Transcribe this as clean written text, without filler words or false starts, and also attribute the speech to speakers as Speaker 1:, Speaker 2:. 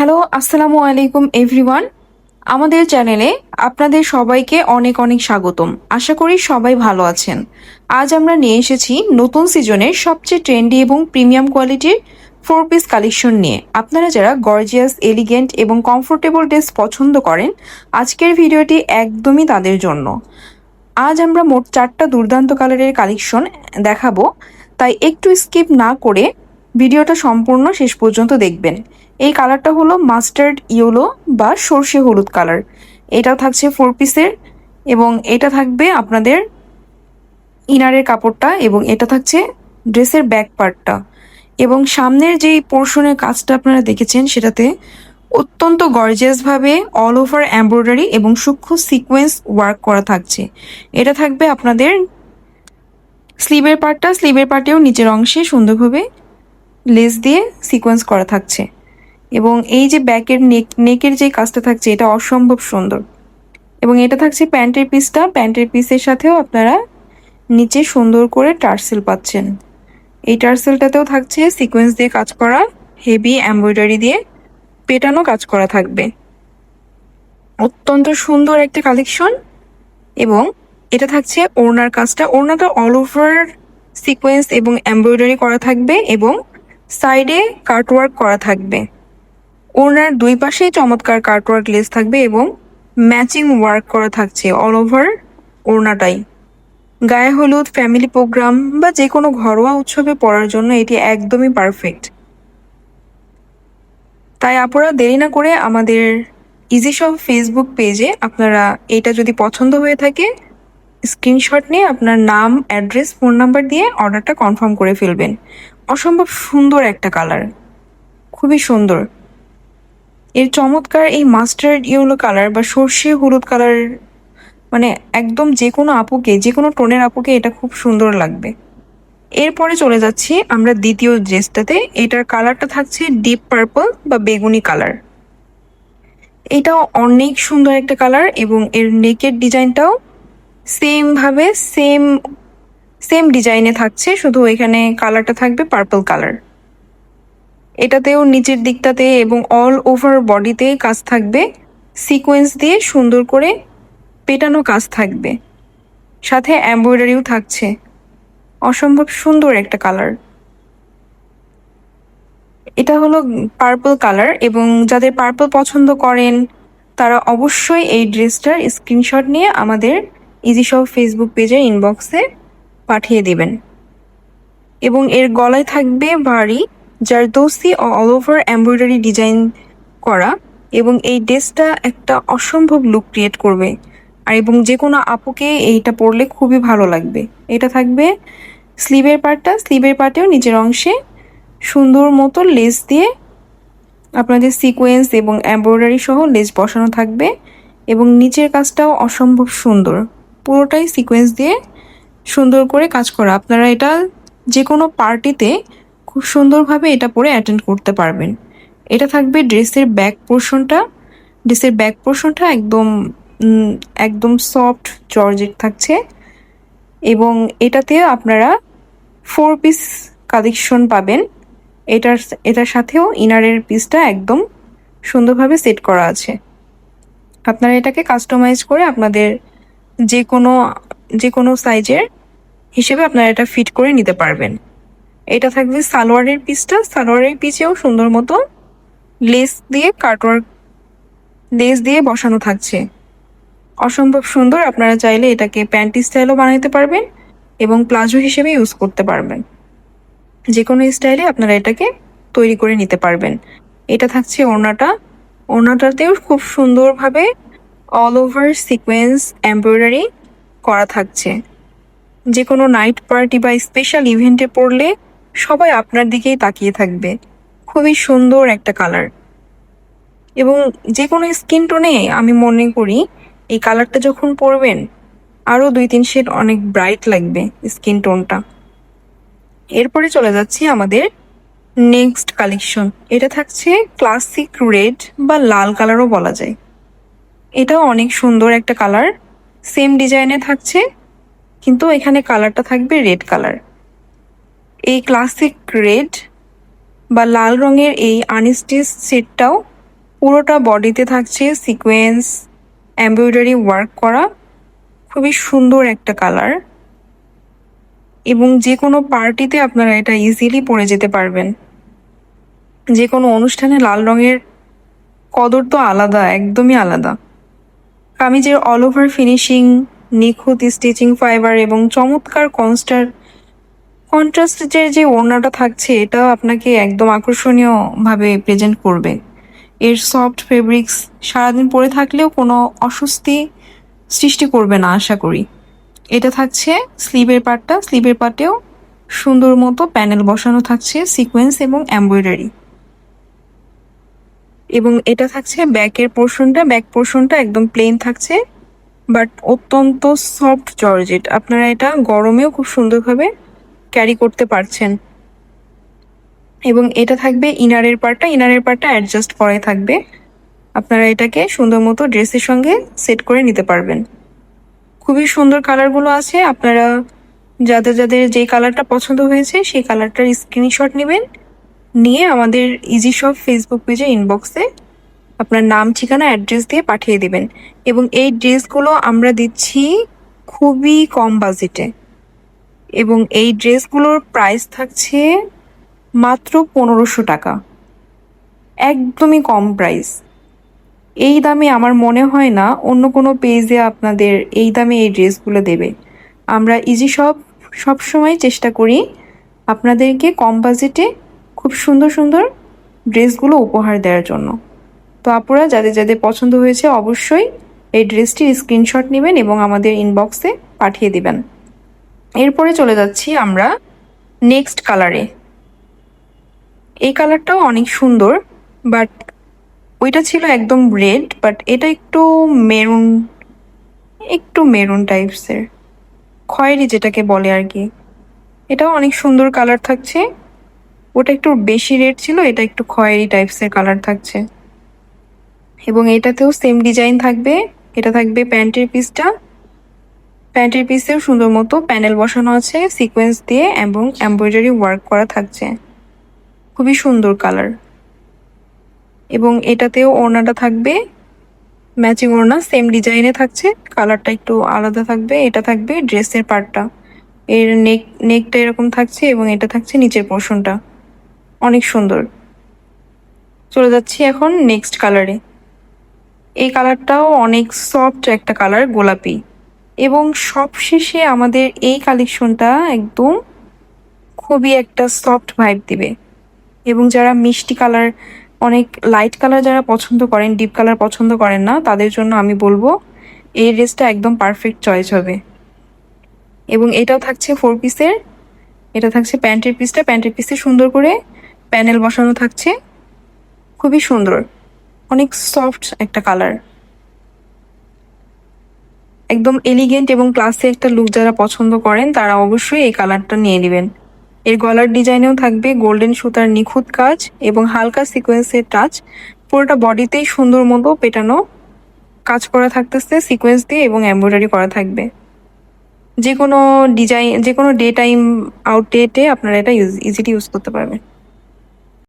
Speaker 1: Hello, আসসালামু আলাইকুম everyone. আমাদের চ্যানেলে আপনাদের সবাইকে অনেক অনেক স্বাগতম। আশা করি সবাই ভালো আছেন। আজ আমরা নিয়ে এসেছি নতুন সিজনের সবচেয়ে ট্রেন্ডি এবং প্রিমিয়াম কোয়ালিটির 4 পিস কালেকশন নিয়ে। আপনারা যারা গর্জিয়াস, এলিগেন্ট এবং কমফোর্টেবল ড্রেস পছন্দ করেন, আজকের ভিডিওটি একদমই তাদের জন্য। আজ আমরা মোট 4টা দুর্দান্ত কালারের কালেকশন দেখাবো, তাই একটু স্কিপ না করে ভিডিওটা সম্পূর্ণ শেষ পর্যন্ত দেখবেন। এই কালারটা হলো মাস্টার্ড ইয়েলো বা সর্ষে হলুদ কালার। এটাও থাকছে 4 পিসের এবং এটা থাকবে আপনাদের ইনারের কাপড়টা এবং এটা থাকছে ড্রেসের ব্যাক পার্টটা। এবং সামনের যেই পোর্শনের কাজটা আপনারা দেখেছেন সেটাতে অত্যন্ত গর্জিয়াসভাবে অল ওভার এমব্রয়ডারি এবং সূক্ষ্ম সিকোয়েন্স ওয়ার্ক করা থাকছে। এটা থাকবে আপনাদের স্লিভের পার্টেও নিচের অংশে সুন্দরভাবে লেস দিয়ে সিকোয়েন্স করা থাকছে। এবং এই যে ব্যাকের নেকের যে কাজটা থাকছে এটা অসম্ভব সুন্দর। এবং এটা থাকছে প্যান্টের পিসের সাথেও আপনারা নিচে সুন্দর করে টার্সেল পাচ্ছেন। এই টার্সেলটাতেও থাকছে সিকোয়েন্স দিয়ে কাজ করা, হেভি এমব্রয়ডারি দিয়ে পেটানো কাজ করা থাকবে। অত্যন্ত সুন্দর একটা কালেকশন। এবং এটা থাকছে ওড়নার কাজটা, ওড়নাটা অল ওভার সিকোয়েন্স এবং এমব্রয়ডারি করা থাকবে এবং সাইডে কাটওয়ার্ক করা থাকবে। ওড়নার দুই পাশেই চমৎকার কাটওয়ার্ক লেস থাকবে এবং ম্যাচিং ওয়ার্ক করা থাকছে অল ওভার ওড়নাটাই। গায়ে হলুদ, ফ্যামিলি প্রোগ্রাম বা যে কোনো ঘরোয়া উৎসবে পরার জন্য এটি একদমই পারফেক্ট। তাই আপনারা দেরি না করে আমাদের ইজি শপ ফেসবুক পেজে আপনারা এটা যদি পছন্দ হয়ে থাকে স্ক্রিনশট নিয়ে আপনার নাম, অ্যাড্রেস, ফোন নাম্বার দিয়ে অর্ডারটা কনফার্ম করে ফেলবেন। অসম্ভব সুন্দর একটা কালার, খুবই সুন্দর। এর চমৎকার এই মাস্টার্ড ইয়েলো কালার বা সর্ষে হলুদ কালার, মানে একদম যে কোনো আপুকে, যে কোনো টোনের আপুকে এটা খুব সুন্দর লাগবে। এরপরে চলে যাচ্ছি আমরা দ্বিতীয় ড্রেসটাতে। এটার কালারটা থাকছে ডিপ পার্পল বা বেগুনি কালার। এটাও অনেক সুন্দর একটা কালার এবং এর নেকের ডিজাইনটাও সেমভাবে সেম ডিজাইনে থাকছে, শুধু এখানে কালারটা থাকবে পার্পল কালার। এটাতেও নিচের দিকটাতে এবং অল ওভার বডিতে কাজ থাকবে, সিকোয়েন্স দিয়ে সুন্দর করে পেটানো কাজ থাকবে, সাথে এমব্রয়ডারিও থাকছে। অসম্ভব সুন্দর একটা কালার। এটা হলো পার্পল কালার এবং যাদের পার্পল পছন্দ করেন তারা অবশ্যই এই ড্রেসটার স্ক্রিনশট নিয়ে আমাদের ইজি শপ ফেসবুক পেজের ইনবক্সে পাঠিয়ে দিবেন। এবং এর গলায় থাকবে ভারী জারদৌসি ও অল ওভার এমব্রয়ডারি ডিজাইন করা এবং এই ড্রেসটা একটা অসম্ভব লুক ক্রিয়েট করবে। আর এবং যে কোনো আপুকে এইটা পরলে খুবই ভালো লাগবে। এটা থাকবে স্লিভের পার্টেও নিচের অংশে সুন্দর মতো লেস দিয়ে আপনাদের সিকোয়েন্স এবং এমব্রয়ডারি সহ লেস বসানো থাকবে এবং নিচের কাজটাও অসম্ভব সুন্দর, পুরোটাই সিকোয়েন্স দিয়ে সুন্দর করে কাজ করা। আপনারা এটা যে কোনো পার্টিতে খুব সুন্দরভাবে এটা পরে অ্যাটেন্ড করতে পারবেন। এটা থাকবে ড্রেসের ব্যাক পোর্শনটা একদম সফট জর্জেট থাকছে এবং এটাতে আপনারা 4 পিস কালেকশন পাবেন। এটার সাথেও ইনারের পিসটা একদম সুন্দরভাবে সেট করা আছে। আপনারা এটাকে কাস্টমাইজ করে আপনাদের যে কোনো সাইজের হিসেবে আপনারা এটা ফিট করে নিতে পারবেন। এটা থাকবে সালোয়ারের পিছেও সুন্দর মতো লেস দিয়ে বসানো থাকছে। অসম্ভব সুন্দর। আপনারা চাইলে এটাকে প্যান্ট স্টাইলও বানাইতে পারবেন এবং প্লাজো হিসেবে ইউজ করতে পারবেন। যে কোনো স্টাইলে আপনারা এটাকে তৈরি করে নিতে পারবেন। এটা থাকছে ওড়নাটাতেও খুব সুন্দরভাবে অল ওভার সিকোয়েন্স এমব্রয়ডারি করা থাকছে। যে কোনো নাইট পার্টি বা স্পেশাল ইভেন্টে পরলে সবাই আপনার দিকেই তাকিয়ে থাকবে। খুবই সুন্দর একটা কালার এবং যে কোনো স্কিন টোনে আমি মনে করি এই কালারটা যখন পরবেন আরও 2-3 শেড অনেক ব্রাইট লাগবে স্কিন টোনটা। এরপরে চলে যাচ্ছি আমাদের নেক্সট কালেকশন। এটা থাকছে ক্লাসিক রেড বা লাল কালারও বলা যায়। এটাও অনেক সুন্দর একটা কালার, সেম ডিজাইনে থাকছে কিন্তু এখানে কালারটা থাকবে রেড কালার। এই ক্লাসিক রেড বা লাল রঙের এই আনস্টিচ সেটটাও পুরোটা বডিতে থাকছে সিকোয়েন্স এমব্রয়ডারি ওয়ার্ক করা, খুবই সুন্দর একটা কালার। এবং যে কোনো পার্টিতে আপনারা এটা ইজিলি পরে যেতে পারবেন। যে কোনো অনুষ্ঠানে লাল রঙের কদর তো আলাদা, একদমই আলাদা। কামিজের অল ওভার ফিনিশিং, নিখুঁত স্টিচিং ফাইবার এবং চমৎকার কন্ট্রাস্টের যে ওড়নাটা থাকছে, এটা আপনাকে একদম আকর্ষণীয়ভাবে প্রেজেন্ট করবে। এর সফট ফেব্রিক্স সারাদিন পরে থাকলেও কোনো অস্বস্তি সৃষ্টি করবে না আশা করি। এটা থাকছে স্লিভের পার্টটা, স্লিভের পার্টেও সুন্দর মতো প্যানেল বসানো থাকছে সিকোয়েন্স এবং এমব্রয়ডারি। এবং এটা থাকছে ব্যাক পোর্শনটা একদম প্লেন থাকছে, বাট অত্যন্ত সফট জর্জেট। আপনারা এটা গরমেও খুব সুন্দরভাবে ক্যারি করতে পারছেন। এবং এটা থাকবে ইনারের পার্টটা অ্যাডজাস্ট করাই থাকবে। আপনারা এটাকে সুন্দর মতো ড্রেসের সঙ্গে সেট করে নিতে পারবেন। খুবই সুন্দর কালারগুলো আছে। আপনারা যাদের যাদের যে কালারটা পছন্দ হয়েছে সেই কালারটার স্ক্রিনশট নেবেন, নিয়ে আমাদের ইজি শপ ফেসবুক পেজে ইনবক্সে আপনার নাম, ঠিকানা, অ্যাড্রেস দিয়ে পাঠিয়ে দিবেন। এবং এই ড্রেসগুলো আমরা দিচ্ছি খুবই কম বাজেটে, এবং এই ড্রেসগুলোর প্রাইস থাকছে মাত্র 1500 টাকা, একদমই কম প্রাইস। এই দামে আমার মনে হয় না অন্য কোনো পেজে আপনাদের এই দামে এই ড্রেসগুলো দেবে। আমরা ইজি শপ সবসময় চেষ্টা করি আপনাদেরকে কম বাজেটে খুব সুন্দর সুন্দর ড্রেসগুলো উপহার দেওয়ার জন্য। তো আপুরা যাদের যাদের পছন্দ হয়েছে অবশ্যই এই ড্রেসটির স্ক্রিনশট নেবেন এবং আমাদের ইনবক্সে পাঠিয়ে দিবেন। এরপরে চলে যাচ্ছি আমরা নেক্সট কালারে। এই কালারটাও অনেক সুন্দর, বাট ওইটা ছিল একদম রেড, বাট এটা একটু মেরুন টাইপসের, খয়েরি যেটাকে বলে আর কি। এটাও অনেক সুন্দর কালার থাকছে। ওটা একটু বেশি রেড ছিল, এটা একটু খয়েরি টাইপসের কালার থাকছে। এবং এটাতেও সেম ডিজাইন থাকবে। এটা থাকবে প্যান্টের পিসেও সুন্দর মতো প্যানেল বসানো আছে সিকোয়েন্স দিয়ে এবং এমব্রয়ডারি ওয়ার্ক করা থাকছে, খুবই সুন্দর কালার। এবং এটাতেও ওড়নাটা থাকবে ম্যাচিং ওড়না, সেম ডিজাইনে থাকছে, কালারটা একটু আলাদা থাকবে। এটা থাকবে ড্রেসের পার্টটা, এর নেকটা এরকম থাকছে এবং এটা থাকছে নিচের পোর্শনটা, অনেক সুন্দর। চলে যাচ্ছি এখন নেক্সট কালারে। এই কালারটাও অনেক সফট একটা কালার, গোলাপি। এবং সবশেষে আমাদের এই কালেকশনটা একদম খুবই একটা সফট ভাইব দিবে। এবং যারা মিষ্টি কালার, অনেক লাইট কালার যারা পছন্দ করেন, ডিপ কালার পছন্দ করেন না, তাদের জন্য আমি বলবো এই ড্রেসটা একদম পারফেক্ট চয়েস হবে। এবং এটাও থাকছে 4 পিসের। এটা থাকছে প্যান্টের পিসে সুন্দর করে প্যানেল বসানো থাকছে, খুবই সুন্দর, অনেক সফট একটা কালার। একদম এলিগেন্ট এবং ক্লাসি একটা লুক যারা পছন্দ করেন তারা অবশ্যই এই কালারটা নিয়ে নেবেন। এর গলার ডিজাইনেও থাকবে গোল্ডেন সুতার নিখুঁত কাজ এবং হালকা সিকোয়েন্সের টাচ। পুরোটা বডিতেই সুন্দর মতো পেটানো কাজ করা থাকতেছে সিকোয়েন্স দিয়ে এবং এমব্রয়ডারি করা থাকবে। যে কোনো ডে টাইম আউটডেটে আপনারা এটা ইজিলি ইউজ করতে পারবেন।